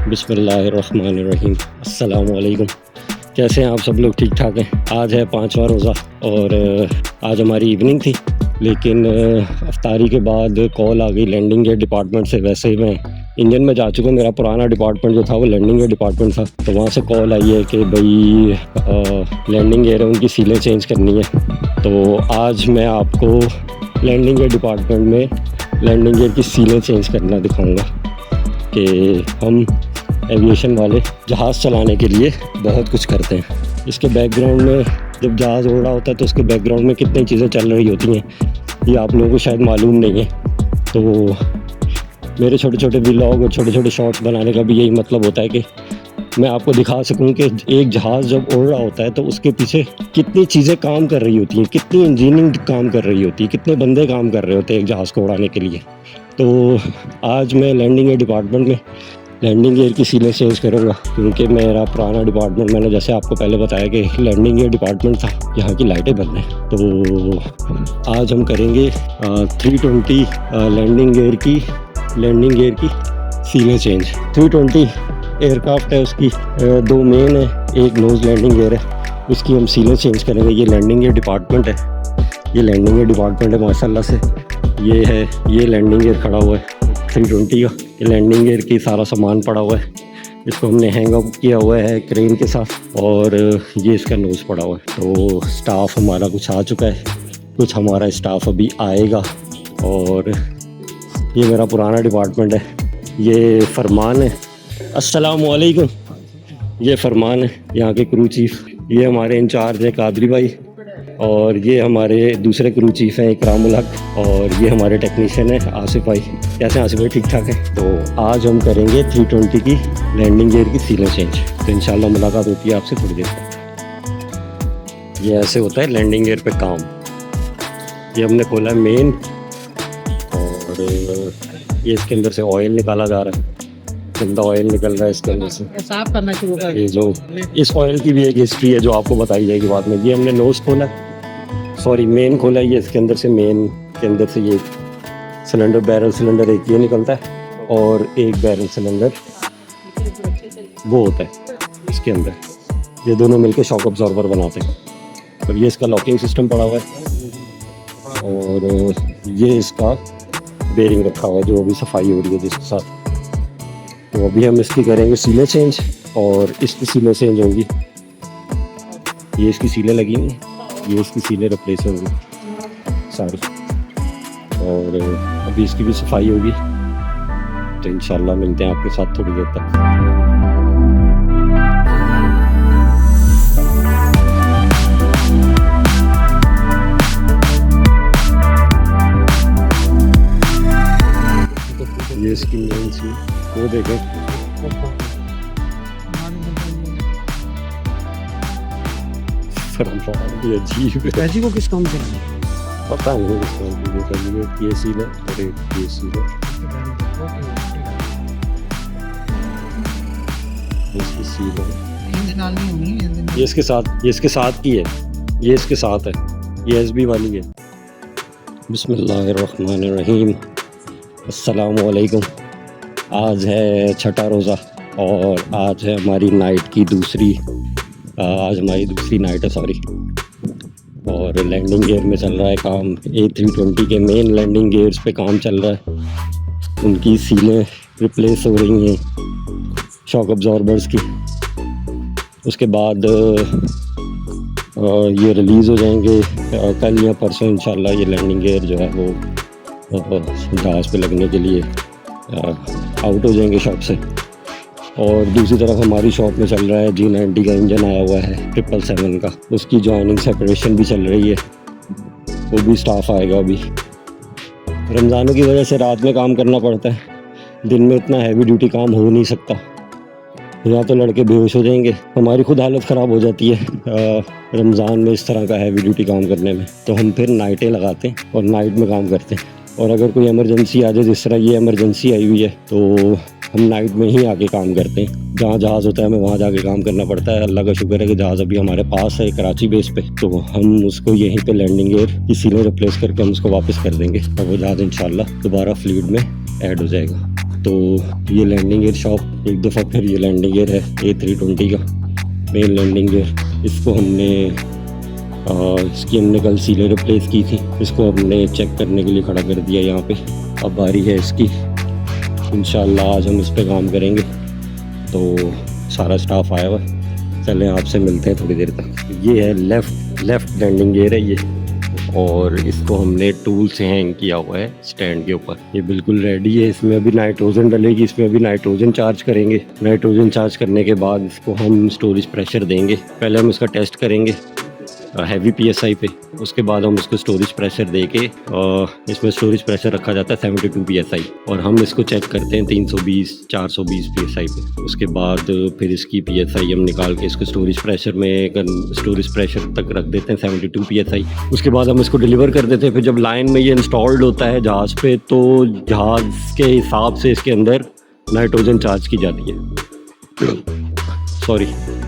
बिस्मिल्लाहिर्रहमानिर्रहीम। अस्सलाम वालेकुम। कैसे हैं आप सब लोग? ठीक ठाक हैं। आज है 5वां रोज़ा और आज हमारी इवनिंग थी, लेकिन अफ्तारी के बाद कॉल आ गई लैंडिंग गेयर डिपार्टमेंट से। वैसे ही मैं इंजन में जा चुका हूँ, मेरा पुराना डिपार्टमेंट जो था वो लैंडिंग गेयर डिपार्टमेंट था, तो वहाँ से कॉल आई है कि भाई लैंडिंग गेयर है, उनकी सीलें चेंज करनी है। तो आज मैं आपको लैंडिंग गेयर डिपार्टमेंट में लैंडिंग गेयर की सीलें चेंज करना दिखाऊँगा कि हम एविएशन वाले जहाज़ चलाने के लिए बहुत कुछ करते हैं। इसके बैकग्राउंड में जब जहाज़ उड़ रहा होता है तो उसके बैकग्राउंड में कितनी चीज़ें चल रही होती हैं, ये आप लोगों को शायद मालूम नहीं है। तो मेरे छोटे छोटे व्लॉग और छोटे छोटे शॉर्ट्स बनाने का भी यही मतलब होता है कि मैं आपको दिखा सकूं कि एक जहाज़ जब उड़ रहा होता है तो उसके पीछे कितनी चीज़ें काम कर रही होती हैं, कितनी इंजीनियरिंग काम कर रही होती है, कितने बंदे काम कर रहे होते हैं एक जहाज़ को उड़ाने के लिए। तो आज मैं लैंडिंग गेयर डिपार्टमेंट में लैंडिंग गेयर की सीलें चेंज करूँगा, क्योंकि मेरा पुराना डिपार्टमेंट, मैंने जैसे आपको पहले बताया कि लैंडिंग गेयर डिपार्टमेंट था, यहाँ की लाइटें बंद हैं। तो आज हम करेंगे 320 लैंडिंग गेयर की सीलें चेंज। 320 एयरक्राफ्ट है, उसकी 2 मेन है, एक नोज़ लैंडिंग गेयर है, उसकी हम सीलें चेंज करेंगे। ये लैंडिंग गेयर डिपार्टमेंट है, ये लैंडिंग गेयर डिपार्टमेंट है माशाल्लाह से। ये है, ये लैंडिंग गेयर खड़ा हुआ है 320 का। ये लैंडिंग गेयर की सारा सामान पड़ा हुआ है, इसको हमने हैंग अप किया हुआ है क्रेन के साथ, और ये इसका नोज़ पड़ा हुआ है। तो स्टाफ हमारा कुछ आ चुका है, कुछ हमारा स्टाफ अभी आएगा। और ये मेरा पुराना डिपार्टमेंट है, ये फरमान है। अस्सलाम वालेकुम। ये फरमान है यहाँ के क्रू चीफ, ये हमारे इंचार्ज हैं कादरी भाई, और ये हमारे दूसरे क्रू चीफ हैं इकरामुल हक, और ये हमारे टेक्नीशियन है आसिफ भाई। कैसे हैं आसिफ भाई? ठीक ठाक है। तो आज हम करेंगे 320 की लैंडिंग गेयर की सीलें चेंज। तो इंशाल्लाह मुलाकात होती है आपसे थोड़ी देर तक। ये ऐसे होता है लैंडिंग गेयर पे काम। ये हमने खोला है मेन, और ये इसके अंदर से ऑयल निकाला जा रहा है, गंदा ऑयल निकल रहा है इसके अंदर से, साफ करना शुरू कर। ये जो इस ऑयल की भी एक हिस्ट्री है जो आपको बताई जाएगी बाद में। ये हमने नोज़ खोला, सॉरी मेन खोला, ये इसके अंदर से, मेन के अंदर से ये सिलेंडर, बैरल सिलेंडर एक ये निकलता है, और एक बैरल सिलेंडर वो होता है इसके अंदर। ये दोनों मिलकर शॉक अब्जॉर्बर बनाते हैं। और ये इसका लॉकिंग सिस्टम पड़ा हुआ है, और ये इसका बेरिंग रखा हुआ है जो अभी सफाई हो रही है जिसके साथ। तो अभी हम इसकी करेंगे सीलें चेंज, और इसकी सीलें चेंज होंगी। ये इसकी सीलें लगी हुई, ये इसकी सीलें रिप्लेस होंगी सारी, और अभी इसकी भी सफाई होगी। तो इंशाल्लाह मिलते हैं आपके साथ थोड़ी देर तक। ये इसकी मेन सी, वो देखें, ये अजीब है। ऐसी को किस काम से? पता नहीं किस काम की ये सील है, और एक ये सील है, इसकी सील है। ये इसके साथ की है, ये इसके साथ है, ये एसबी वाली है। बिस्मिल्लाहिर्रहमानिर्रहीम। अस्सलाम वालेकुम। आज है 6ठा रोज़ा, और आज है हमारी नाइट की आज हमारी दूसरी नाइट है, सॉरी। और लैंडिंग गेयर में चल रहा है काम। A320 के मेन लैंडिंग गेयर्स पे काम चल रहा है, उनकी सीलें रिप्लेस हो रही हैं शॉक अब्जॉर्बर्स की। उसके बाद ये रिलीज़ हो जाएंगे कल या परसों इंशाल्लाह। ये लैंडिंग गेयर जो है वो जहाज़ पे लगने के लिए आउट हो जाएंगे शॉप से। और दूसरी तरफ हमारी शॉप में चल रहा है G90 का इंजन आया हुआ है 777 का, उसकी जॉइनिंग सेपरेशन भी चल रही है, वो भी स्टाफ आएगा। अभी रमज़ानों की वजह से रात में काम करना पड़ता है, दिन में इतना हैवी ड्यूटी काम हो नहीं सकता, यहाँ तो लड़के बेहोश हो जाएंगे, हमारी खुद हालत ख़राब हो जाती है रमज़ान में इस तरह का हैवी ड्यूटी काम करने में। तो हम फिर नाइटें लगाते हैं और नाइट में काम करते हैं। और अगर कोई इमरजेंसी आ जाए, जिस तरह ये इमरजेंसी आई हुई है, तो हम नाइट में ही आके काम करते हैं। जहाँ जहाज़ होता है हमें वहाँ जाके काम करना पड़ता है। अल्लाह का शुक्र है कि जहाज़ अभी हमारे पास है कराची बेस पे, तो हम उसको यहीं पे लैंडिंग गेयर की सीलें रिप्लेस करके हम उसको वापस कर देंगे, और वो जहाज़ इंशाल्लाह दोबारा फ्लीट में ऐड हो जाएगा। तो ये लैंडिंग गियर शॉप एक दफ़ा फिर ये लैंडिंग गियर है A320 का मेन लैंडिंग गियर। इसको हमने इसकी हमने कल सीलें रिप्लेस की थी, इसको हमने चेक करने के लिए खड़ा कर दिया यहाँ पे। अब बारी है इसकी, इंशाल्लाह आज हम इस पे काम करेंगे। तो सारा स्टाफ आया हुआ, चलें आपसे मिलते हैं थोड़ी देर तक। ये है लेफ़्ट लैंडिंग गियर है ये, और इसको हमने टूल से हैंग किया हुआ है स्टैंड के ऊपर। ये बिल्कुल रेडी है। इसमें अभी नाइट्रोजन डलेगी, इसमें अभी नाइट्रोजन चार्ज करेंगे। नाइट्रोजन चार्ज करने के बाद इसको हम स्टोरेज प्रेशर देंगे। पहले हम इसका टेस्ट करेंगे हैवी PSI पे, उसके बाद हम इसको स्टोरेज प्रेशर दे के इसमें स्टोरेज प्रेशर रखा जाता है 72 PSI, और हम इसको चेक करते हैं 320-420 PSI पे। उसके बाद फिर इसकी PSI हम निकाल के इसको स्टोरेज प्रेशर में स्टोरेज प्रेशर तक रख देते हैं 72 PSI। उसके बाद हम इसको डिलीवर कर देते हैं। फिर जब लाइन में ये इंस्टॉल्ड होता है जहाज़ पे, तो जहाज़ के हिसाब से इसके अंदर नाइट्रोजन चार्ज की जाती है,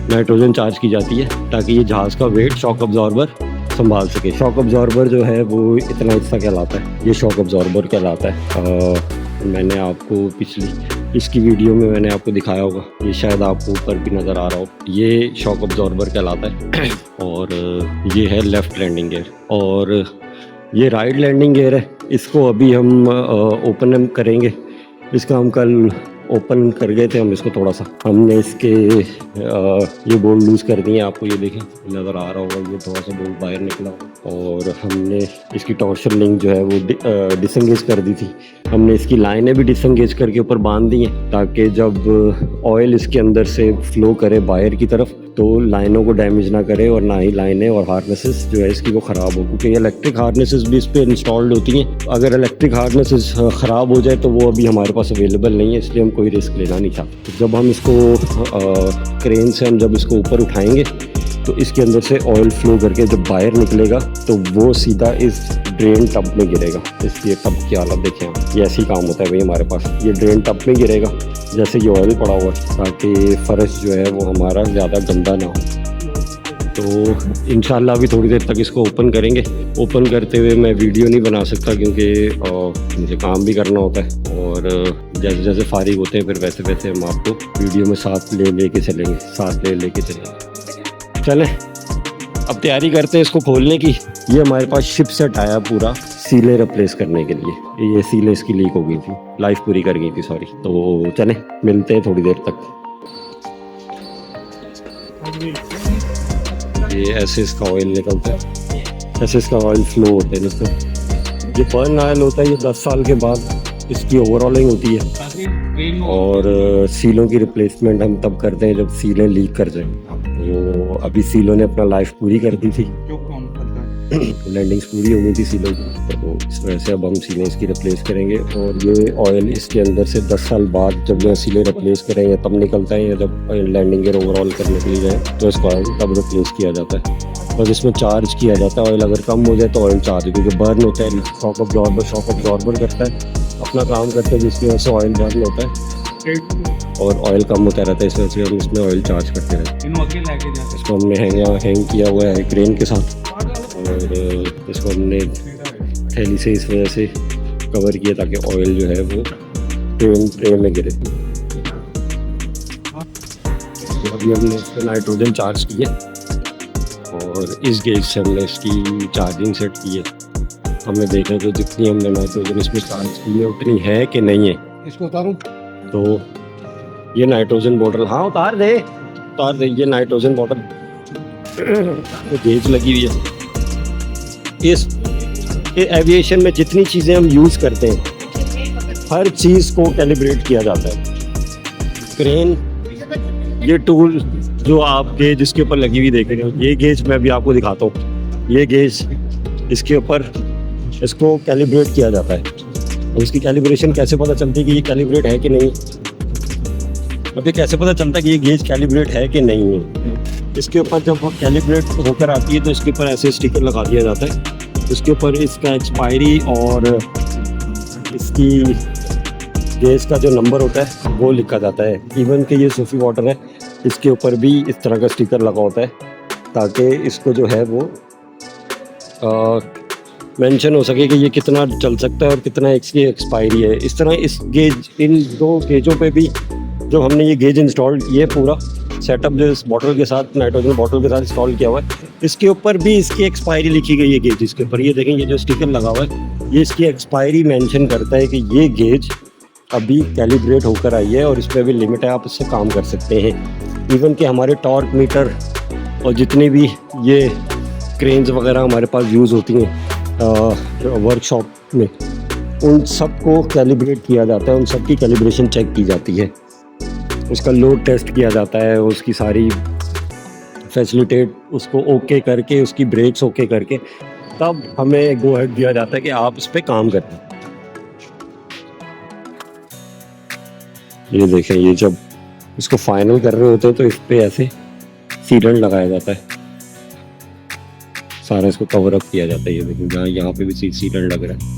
नाइट्रोजन चार्ज की जाती है ताकि ये जहाज़ का वेट शॉक अब्जॉर्बर संभाल सके। शॉक अब्जॉर्बर जो है वो इतना हिस्सा कहलाता है, ये शॉक अब्जॉर्बर कहलाता है। मैंने आपको पिछली इसकी वीडियो में मैंने आपको दिखाया होगा, ये शायद आपको ऊपर भी नज़र आ रहा हो, ये शॉक अब्जॉर्बर कहलाता है। और ये है लेफ़्ट लैंडिंग गियर, और ये राइट लैंडिंग गियर है। इसको अभी हम ओपन करेंगे। इसका हम कल ओपन कर गए थे हम इसको, थोड़ा सा हमने इसके ये बोल्ट लूज़ कर दिए। आपको ये देखें नज़र आ रहा होगा, ये थोड़ा सा बोल्ट बाहर निकला, और हमने इसकी टॉर्शन लिंक जो है वो डिसंगेज कर दी थी। हमने इसकी लाइनें भी डिसंगेज करके ऊपर बांध दी हैं ताकि जब ऑयल इसके अंदर से फ्लो करे बाहर की तरफ तो लाइनों को डैमेज ना करे, और ना ही लाइनें और हार्नेसेस जो है इसकी वो ख़राब हो, क्योंकि इलेक्ट्रिक हार्नेसेस भी इस पर इंस्टॉल्ड होती हैं। अगर इलेक्ट्रिक हार्नेसेस ख़राब हो जाए तो वो अभी हमारे पास अवेलेबल नहीं है, इसलिए हम कोई रिस्क लेना नहीं चाहते। जब हम इसको क्रेन से हम जब इसको ऊपर उठाएंगे तो इसके अंदर से ऑयल फ्लो करके जब बाहर निकलेगा तो वो सीधा इस ड्रेन टब में गिरेगा। इसकी टब की हालत देखें आप, ये ऐसे ही काम होता है भाई हमारे पास। ये ड्रेन टब में गिरेगा जैसे ये ऑयल पड़ा हुआ है, ताकि फर्श जो है वो हमारा ज़्यादा गंदा ना हो। तो इंशाल्लाह अभी थोड़ी देर तक इसको ओपन करेंगे। ओपन करते हुए मैं वीडियो नहीं बना सकता क्योंकि मुझे काम भी करना होता है, और जैसे जैसे फारिग होते हैं फिर वैसे वैसे हम आपको वीडियो में साथ लेके चलेंगे। चलें अब तैयारी करते हैं इसको खोलने की। ये हमारे पास शिप सेट आया पूरा सीलें रिप्लेस करने के लिए। ये सीलें इसकी लीक हो गई थी, लाइफ पूरी कर गई थी, सॉरी। तो चलें मिलते हैं थोड़ी देर तक। ये ऐसे इसका ऑयल निकलता है, ऐसे इसका ऑयल फ्लो होता है जिसको ये बर्न ऑयल होता है। ये 10 साल के बाद इसकी ओवरऑलिंग होती है, और सीलों की रिप्लेसमेंट हम तब करते हैं जब सीलें लीक कर जाएं। तो अभी सीलों ने अपना लाइफ पूरी कर दी थी, लैंडिंग्स पूरी हो गई थी सीलों की, तो इस वजह से अब हम सीलें इसकी रिप्लेस करेंगे। और ये ऑयल इसके अंदर से 10 साल बाद जब ये सीलें रिप्लेस करेंगे तब निकलता है, या जब लैंडिंग गियर ओवरऑल करने के लिए जाए तो इसको ऑयल तब रिप्लेस किया जाता है। और इसमें चार्ज किया जाता है, ऑयल अगर कम हो जाए तो ऑयल चार्ज, क्योंकि बर्न होता है, शॉक अब्जॉर्बर करता है अपना काम करते हैं, जिसकी वजह से ऑयल बर्न होता है और ऑयल कम होता रहता है। इस वजह से हम इसमें ऑयल चार्ज करते रहते हैं। इसको हमने हैंग किया हुआ है क्रेन के साथ, और इसको हमने थैली से इस वजह से कवर किया ताकि ऑयल जो है वो ट्रेन में गिरे। अभी हमने इस पर नाइट्रोजन चार्ज किया, और इस गेज से हमने इसकी चार्जिंग सेट की है। हमने देखा तो जितनी हमने नाइट्रोजन इसमें चार्ज की है उतनी है कि नहीं है। इसको उतारूं? तो ये नाइट्रोजन बॉटल, हाँ उतार दे। ये नाइट्रोजन बॉटल गेज लगी हुई है। इस एविएशन में जितनी चीज़ें हम यूज़ करते हैं हर चीज़ को कैलिब्रेट किया जाता है। क्रेन, ये टूल जो आप गेज इसके ऊपर लगी हुई देख रहे हो, ये गेज मैं भी आपको दिखाता हूँ। ये गेज इसके ऊपर इसको कैलिब्रेट किया जाता है। और इसकी कैलिब्रेशन कैसे पता चलती है कि ये कैलिब्रेट है कि नहीं, मतलब कैसे पता चलता है कि ये गेज कैलिब्रेट है कि नहीं है। इसके ऊपर जब वो कैलिब्रेट होकर आती है तो इसके ऊपर ऐसे स्टिकर लगा दिया जाता है। इसके ऊपर इसका एक्सपायरी और इसकी गैस का जो नंबर होता है वो लिखा जाता है। इवन कि ये सूफी वाटर है, इसके ऊपर भी इस तरह का स्टिकर लगा होता है ताकि इसको जो है वो मेंशन हो सके कि ये कितना चल सकता है और कितना इसकी एक्सपायरी है। इस तरह इस गेज, इन दो गेजों पे भी जो हमने ये गेज इंस्टॉल किए, पूरा सेटअप जो इस बॉटल के साथ, नाइट्रोजन बॉटल के साथ इंस्टॉल किया हुआ है, इसके ऊपर भी इसकी एक्सपायरी लिखी गई है गेज के ऊपर। ये देखें, ये जो स्टिकर लगा हुआ है ये इसकी एक्सपायरी मेंशन करता है कि ये गेज अभी कैलिब्रेट होकर आई है और इस पर अभी लिमिट है, आप इससे काम कर सकते हैं। इवन कि हमारे टॉर्क मीटर और जितने भी ये क्रेन्स वगैरह हमारे पास यूज़ होती हैं वर्कशॉप में, उन सब को कैलिब्रेट किया जाता है, उन सब की कैलिब्रेशन चेक की जाती है, उसका लोड टेस्ट किया जाता है, उसकी सारी फैसिलिटेट उसको ओके करके, उसकी ब्रेक्स ओके करके, तब हमें गो हेड दिया जाता है कि आप इस पर काम करें। ये देखें, ये जब इसको फाइनल कर रहे होते हैं तो इस पे ऐसे सीलेंट लगाया जाता है, सारा इसको कवर अप किया जाता है। ये देखें, जहाँ यहाँ पे भी सीलेंट लग रहा है।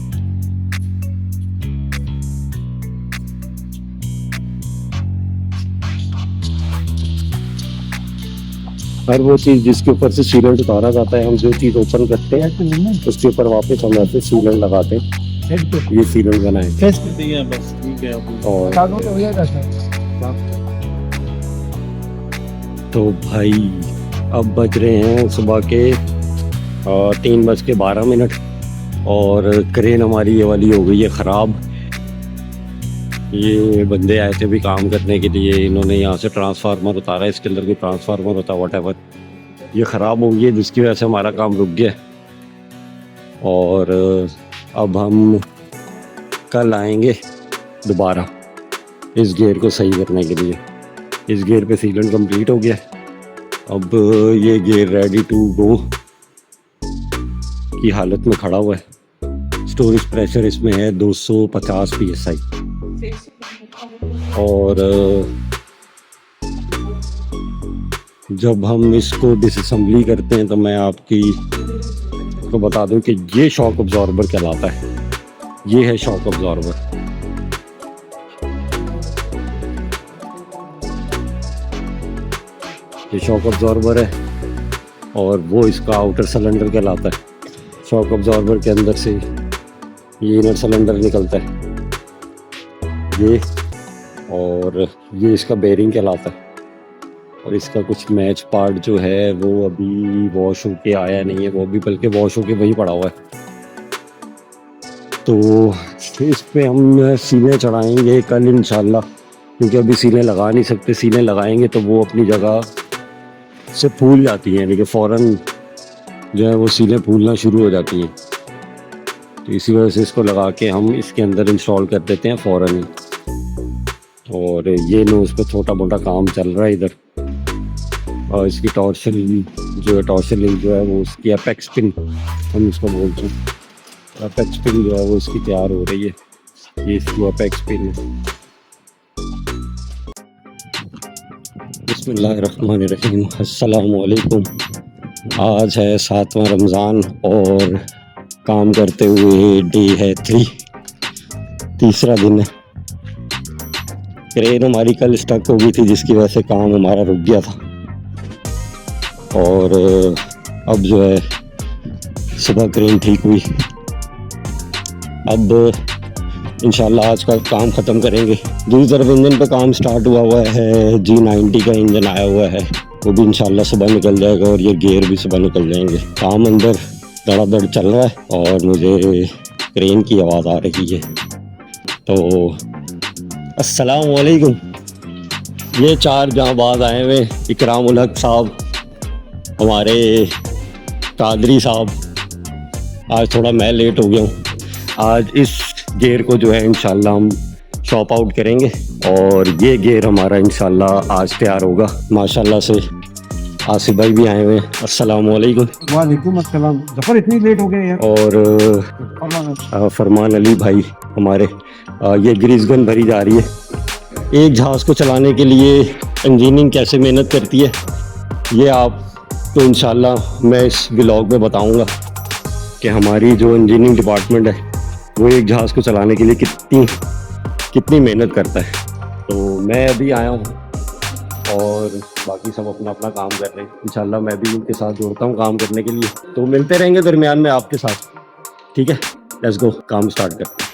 हर वो चीज़ जिसके ऊपर से सीलेंट उतारा जाता है, हम जो चीज़ ओपन करते हैं उसके ऊपर वापस हम ऐसे सीलेंट लगाते हैं, ये सीलेंट बनाए। और तो भाई अब बज रहे हैं सुबह के 3:12 और क्रेन हमारी ये वाली हो गई है ख़राब। ये बंदे आए थे भी काम करने के लिए, इन्होंने यहाँ से ट्रांसफार्मर उतारा, इसके अंदर कोई ट्रांसफार्मर होता है व्हाटएवर, ये ख़राब हो गई है, जिसकी वजह से हमारा काम रुक गया। और अब हम कल आएंगे दोबारा इस गियर को सही करने के लिए। इस गियर पे सीलेंट कंप्लीट हो गया, अब ये गियर रेडी टू गो की हालत में खड़ा हुआ है। स्टोरेज प्रेशर इसमें है 250 PSI। और जब हम इसको डिसअसेंबली करते हैं तो मैं आपकी को बता दूं कि ये शॉक अब्जॉर्बर कहलाता है। ये है शॉक अब्जॉर्बर। ये शॉक अब्जॉर्बर है और वो इसका आउटर सिलेंडर कहलाता है। शॉक अब्जॉर्बर के अंदर से ये इनर सिलेंडर निकलता है ये, और ये इसका बेरिंग कहलाता है। और इसका कुछ मैच पार्ट जो है वो अभी वॉश होके आया नहीं है, वो भी बल्कि वॉश होके वही पड़ा हुआ है। तो इस पे हम सीने चढ़ाएंगे कल इंशाल्लाह, क्योंकि अभी सीने लगा नहीं सकते। सीने लगाएंगे तो वो अपनी जगह से फूल जाती हैं, लेकिन फ़ौरन जो है वो सीने फूलना शुरू हो जाती हैं। तो इसी वजह से इसको लगा के हम इसके अंदर इंस्टॉल कर देते हैं फ़ौरन ही। और ये नोज़ पे छोटा मोटा काम चल रहा है इधर। और इसकी टॉर्शन जो है, टॉर्शनिंग जो है वो उसकी अपेक्स पिन हम इसको बोलते हैं, अपेक्स पिन जो है वो इसकी तैयार हो रही है। ये इसकी अपेक्स पिन है। बिस्मिल्लाहिर्रहमानिर्रहीम, अस्सलामु अलैकुम। आज है 7वां रमज़ान और काम करते हुए डे है 3, तीसरा दिन है। क्रेन हमारी कल स्टक हो गई थी, जिसकी वजह से काम हमारा रुक गया था। और अब जो है सुबह क्रेन ठीक हुई। अब इंशाल्लाह आज का काम ख़त्म करेंगे। दूसरी तरफ इंजन पे काम स्टार्ट हुआ है, G90 का इंजन आया हुआ है, वो भी इंशाल्लाह सुबह निकल जाएगा और ये गियर भी सुबह निकल जाएंगे। काम अंदर धड़ाधड़ चल रहा है और मुझे क्रेन की आवाज़ आ रही है। तो अस्सलाम वालेकुम। ये 4 जांबाज आए हुए, इकराम उल हक साहब, हमारे कादरी साहब। आज थोड़ा मैं लेट हो गया हूँ। आज इस गियर को जो है इंशाल्लाह हम शॉप आउट करेंगे और ये गियर हमारा इंशाल्लाह आज तैयार होगा। माशाल्लाह से आसिफ भाई भी आए हुए हैं। अस्सलाम वालेकुम। वालेकुम अस्सलाम। जफर इतनी लेट हो गए यार। और फरमान अली भाई हमारे, ये ग्रीस गन भरी जा रही है। एक जहाज़ को चलाने के लिए इंजीनियरिंग कैसे मेहनत करती है ये आपको इंशाल्लाह मैं इस ब्लॉग में बताऊंगा कि हमारी जो इंजीनियरिंग डिपार्टमेंट है वो एक जहाज़ को चलाने के लिए कितनी मेहनत करता है। तो मैं अभी आया हूँ और बाकी सब अपना अपना काम कर रहे हैं। इंशाल्लाह मैं भी उनके साथ जुड़ता हूँ काम करने के लिए। तो मिलते रहेंगे दरमियान में आपके साथ, ठीक है, लेट्स गो, काम स्टार्ट करते हैं।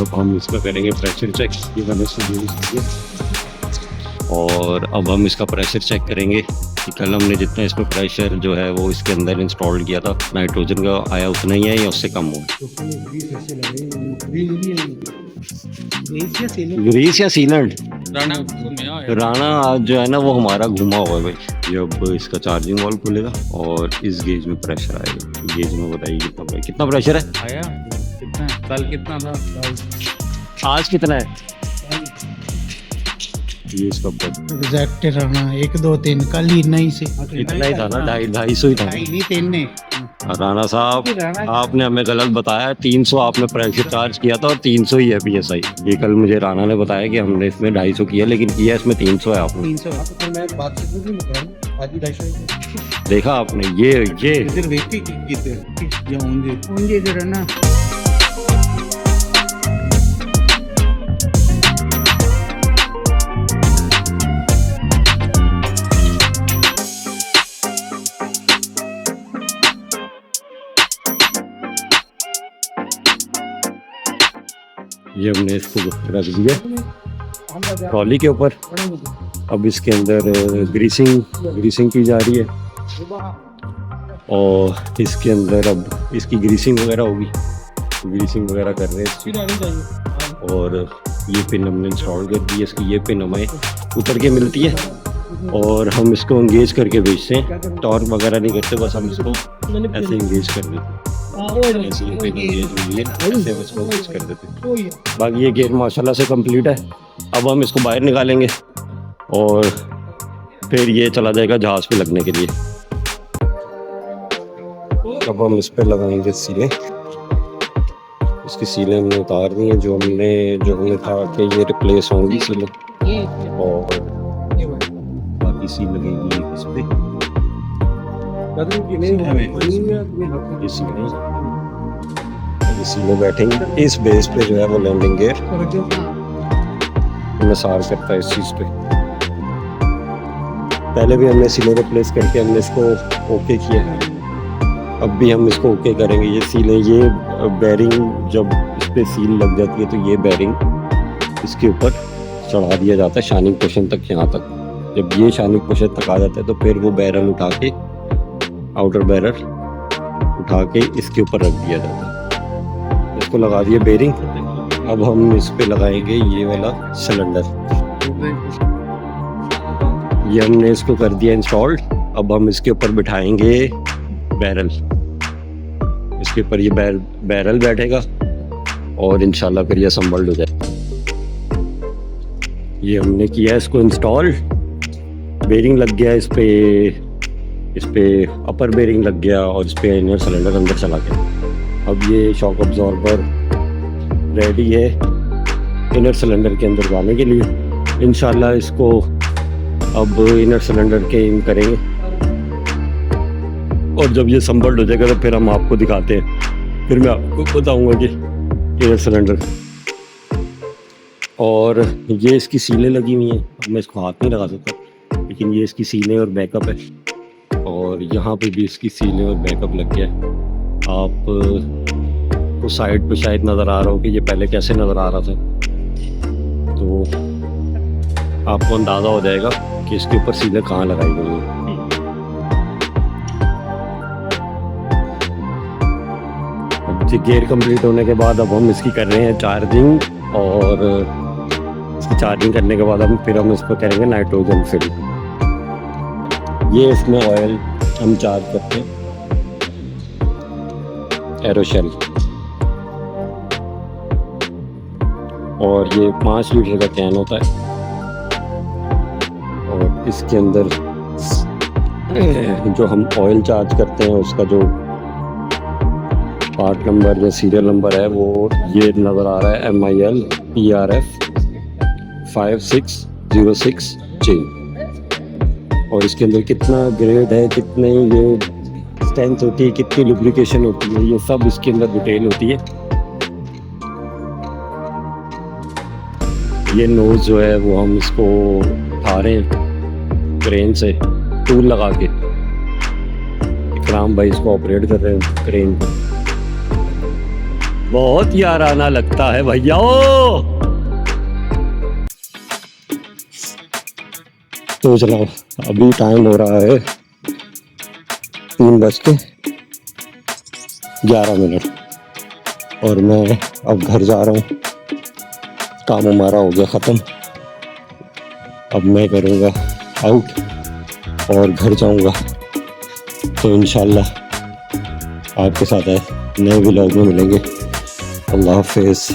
अब हम इसका करेंगे प्रेशर चेक, ये मैंने और अब हम इसका प्रेशर चेक करेंगे कि कल हमने जितना इसमें प्रेशर जो है वो इसके अंदर इंस्टॉल किया था नाइट्रोजन का आया उतना ही है या उससे कम हुआ। ग्रीस या सीलेंट राणा आज जो है ना वो हमारा घुमा हुआ है भाई। ये अब इसका चार्जिंग वॉल खुलेगा और इस गेज में प्रेशर आएगा। गेज में बताइए कितना प्रेशर है आया, कितना कल कितना था, आज कितना है। ये इसका एग्जैक्ट रहना 1 2 3 कल ही नहीं से इतना ही था ना, 250 ही था। नहीं 3 ने राणा साहब आपने हमें गलत बताया, 300 आपने प्रेशर चार्ज किया था और 300 ही है PSI। ये कल मुझे राणा ने बताया कि हमने इसमें 250 किया लेकिन किया इसमें 300 है आपने। 300 मैं बात आज 250 देखा आपने ये इधर देख के कितने या होंगे इधर ना। ये हमने इसको रख दिया ट्रॉली के ऊपर। अब इसके अंदर ग्रीसिंग की जा रही है और इसके अंदर अब इसकी ग्रीसिंग वगैरह होगी, ग्रीसिंग वगैरह कर रहे हैं। और ये पिन हमने इंस्टॉल कर दी है, इसकी ये पिन हमें उतर के मिलती है और हम इसको इंगेज करके भेजते हैं। टॉर्क वगैरह नहीं करते, बस हम इसको ऐसे इंगेज कर देते हैं। ऐसे ये पिन इंगेज हुई है, ऐसे हम इसको इंगेज कर देते हैं। बाकी ये गेट माशाल्लाह से कंप्लीट है। अब हम इसको बाहर निकालेंगे और फिर ये चला जाएगा जहाज़ पे लगने के लिए। अब हम इस पे लगाएंगे सीलें। इसकी सीलें हमने उतार दी हैं, जो हमने था कि ये रिप्लेस होंगी सीलें, और बाकी सील लगेगी इस पे। ये सीलें बैठेंगी इस बेस पे, जो है वो लैंडिंग गियर मसार करता है इस चीज़ पे। पहले भी हमने सीलें रिप्लेस करके हमने इसको ओके किया, अब भी हम इसको ओके करेंगे। ये सीलें, ये बेरिंग जब इस पे सील लग जाती है तो ये बेरिंग इसके ऊपर चढ़ा दिया जाता है शाइनिंग पोर्शन तक, यहाँ तक। जब ये शाइनिंग पोर्शन तक आ जाता है तो फिर वो बैरल उठा के, आउटर बैरल उठा के इसके ऊपर रख दिया जाता है। इसको लगा दिया बेरिंग। अब हम इस पे लगाएंगे ये वाला सिलेंडर। ये हमने इसको कर दिया इंस्टॉल्ड। अब हम इसके ऊपर बिठाएंगे बैरल। इसके ऊपर ये बैरल बैठेगा और इंशाल्लाह फिर ये असम्बल्ड हो जाए। ये हमने किया इसको इंस्टॉल। बेरिंग लग गया इस पे अपर बेरिंग लग गया और इस पे इनर सिलेंडर अंदर चला गया। अब ये शॉक अब्जॉर्बर रेडी है इनर सिलेंडर के अंदर जाने के लिए। इंशाल्लाह इसको अब इनर सिलेंडर के इन करेंगे और जब ये संबल्ड हो जाएगा तो फिर हम आपको दिखाते हैं। फिर मैं आपको बताऊंगा कि इनर सिलेंडर। और ये इसकी सीलें लगी हुई हैं। अब मैं इसको हाथ नहीं लगा सकता, लेकिन ये इसकी सीलें और बैकअप है। और यहाँ पे भी इसकी सीलें और बैकअप लग गया है। आप को साइड पे शायद नज़र आ रहा हो कि ये पहले कैसे नज़र आ रहा था, तो आपको अंदाज़ा हो जाएगा कि इसके ऊपर सीलें कहाँ लगाई गई हैं। गियर कंप्लीट होने के बाद अब हम इसकी कर रहे हैं चार्जिंग, और इसकी चार्जिंग करने के बाद हम इसको करेंगे नाइट्रोजन फिल। ये इसमें ऑयल हम चार्ज करते हैं एरोशेल, और ये 5 लीटर का कैन होता है। और इसके अंदर जो हम ऑयल चार्ज करते हैं उसका जो पार्ट नंबर या सीरियल नंबर है वो ये नज़र आ रहा है MIL PRF 5606J। और इसके अंदर कितना ग्रेड है, कितने ये स्ट्रेंथ होती है, कितनी लुब्रिकेशन होती है, ये सब इसके अंदर डिटेल होती है। ये नोज जो है वो हम इसको उठा रहे हैं क्रेन से, टूल लगा के। इकराम भाई इसको ऑपरेट कर रहे हैं क्रेन को। बहुत याराना लगता है भैया। तो जनाब अभी टाइम हो रहा है 3:11 और मैं अब घर जा रहा हूँ। काम हमारा हो गया ख़त्म। अब मैं करूँगा आउट और घर जाऊँगा। तो इंशाल्लाह आपके साथ है नए व्लॉग में मिलेंगे। अल्लाह हाफ़िज़।